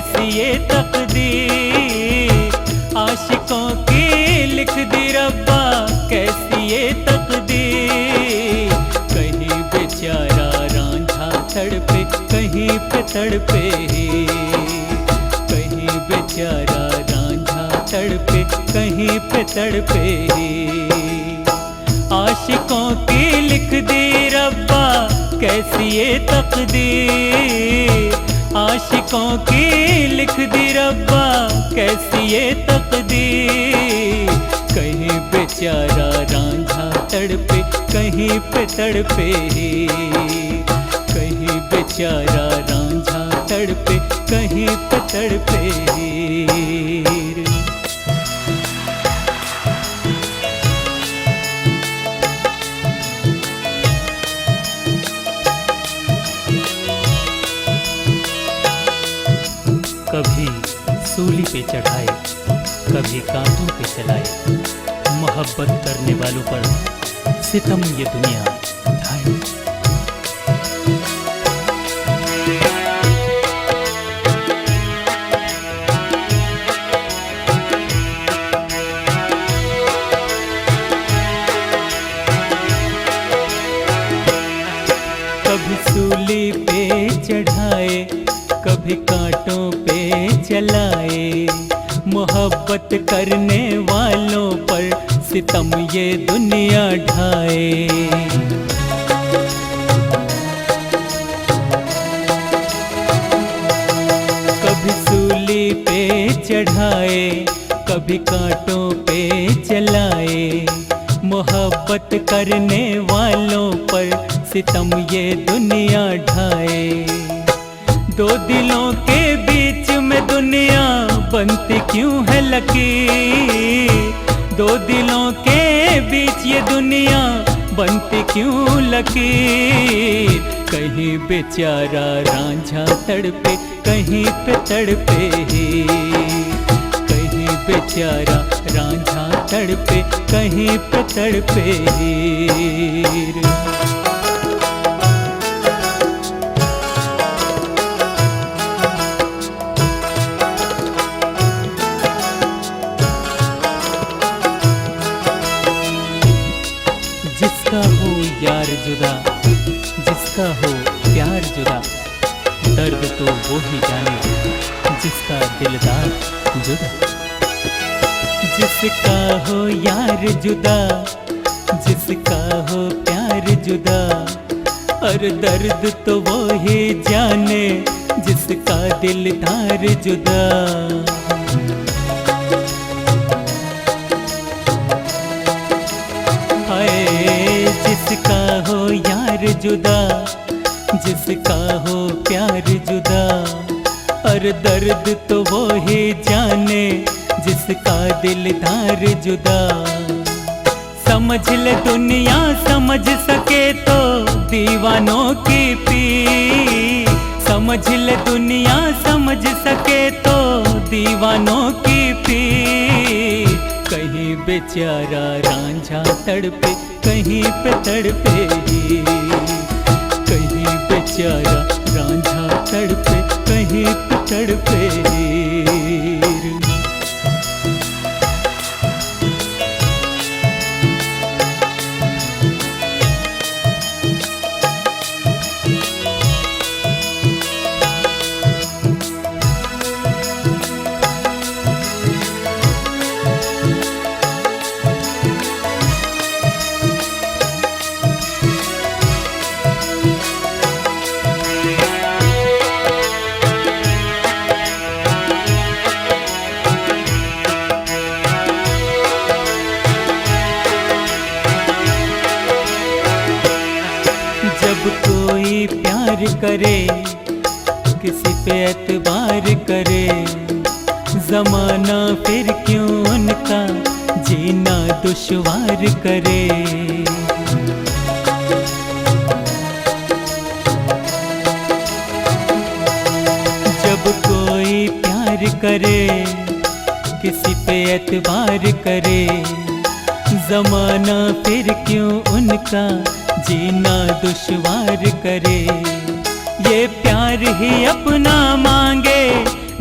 कैसी ये तकदीर, आशिकों की लिख दी रब्बा कैसी ये तकदीर। कहीं बेचारा रांझा तड़पे कहीं पे तड़पे, कहीं बेचारा रांझा तड़पे कहीं पे तड़पे। आशिकों की लिख दी रब्बा कैसी ये तकदीर, आशिकों की लिख दी रब्बा कैसी ये तकदीर। कहीं बेचारा रांझा तड़पे कहीं पे तड़पे, कहीं बेचारा रांझा तड़पे कहीं पे तड़पे। कभी सूली पे चढ़ाए कभी कांधों पे चलाए, मोहब्बत करने वालों पर सितम ये दुनिया ढाए। कभी सूली पे चढ़ाए कभी कांटों पे चलाए, मोहब्बत करने वालों पर सितम ये दुनिया ढाए। कभी सूली पे चढ़ाए कभी कांटों पे चलाए, मोहब्बत करने वालों पर सितम ये दुनिया ढाए। दो दिलों के बीच में दुनिया बनती क्यों है लकीर, दो दिलों के बीच ये दुनिया बनती क्यों लकीर। कहीं बेचारा रांझा तड़पे कहीं पे तड़पे, कहीं बेचारा रांझा तड़पे कहीं पे तड़पे। जिसका हो यार जुदा, जिसका हो प्यार जुदा, दर्द तो वो ही जाने जिसका दिलदार जुदा। जिसका हो यार जुदा, जिसका हो प्यार जुदा, और दर्द तो वो ही जाने जिसका दिलदार जुदा। जिसका हो यार जुदा, जिसका हो प्यार जुदा, और दर्द तो वो ही जाने जिसका दिलदार जुदा। समझ ले दुनिया समझ सके तो दीवानों की पीर, समझ ले दुनिया समझ सके तो दीवानों की पीर। कहीं बेचारा रांझा तड़पे कहीं पे तड़पे, कहीं बेचारा रांझा तड़पे कहीं पे तड़पे। जब कोई प्यार करे किसी पे एतबार करे, जमाना फिर क्यों उनका जीना दुश्वार करे। जब कोई प्यार करे किसी पे एतबार करे, जमाना फिर क्यों उनका जीना दुश्वार करे। ये प्यार ही अपना मांगे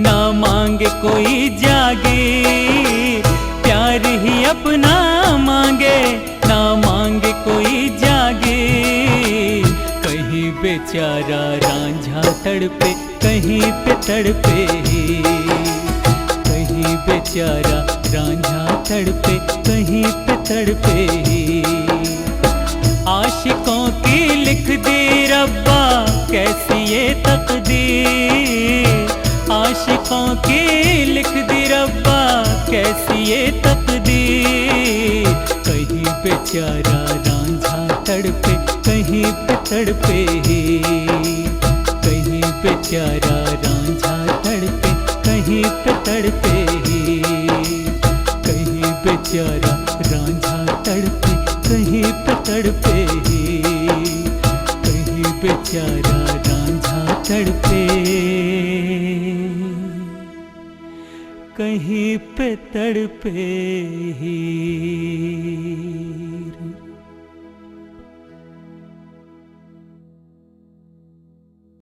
ना मांगे कोई जागीर, प्यार ही अपना मांगे, ना मांगे कोई जागीर। कहीं बेचारा रांझा तड़पे, कहीं पे तड़पे, कहीं बेचारा रांझा तड़पे, कहीं पे तड़पे। आशिकों की लिख दी रब्बा कैसी ये तकदीर, आशिकों की लिख दी रब्बा कैसी ये तकदीर। कहीं बेचारा रांझा तड़पे, कहीं पे तड़पे, कहीं बेचारा रांझा तड़पे, कहीं पे तड़पे, कहीं बेचारा रांझा तड़पे, कहीं पे तड़पे, कहीं बेचारा रांझा तड़पे, कहीं पे तड़पे।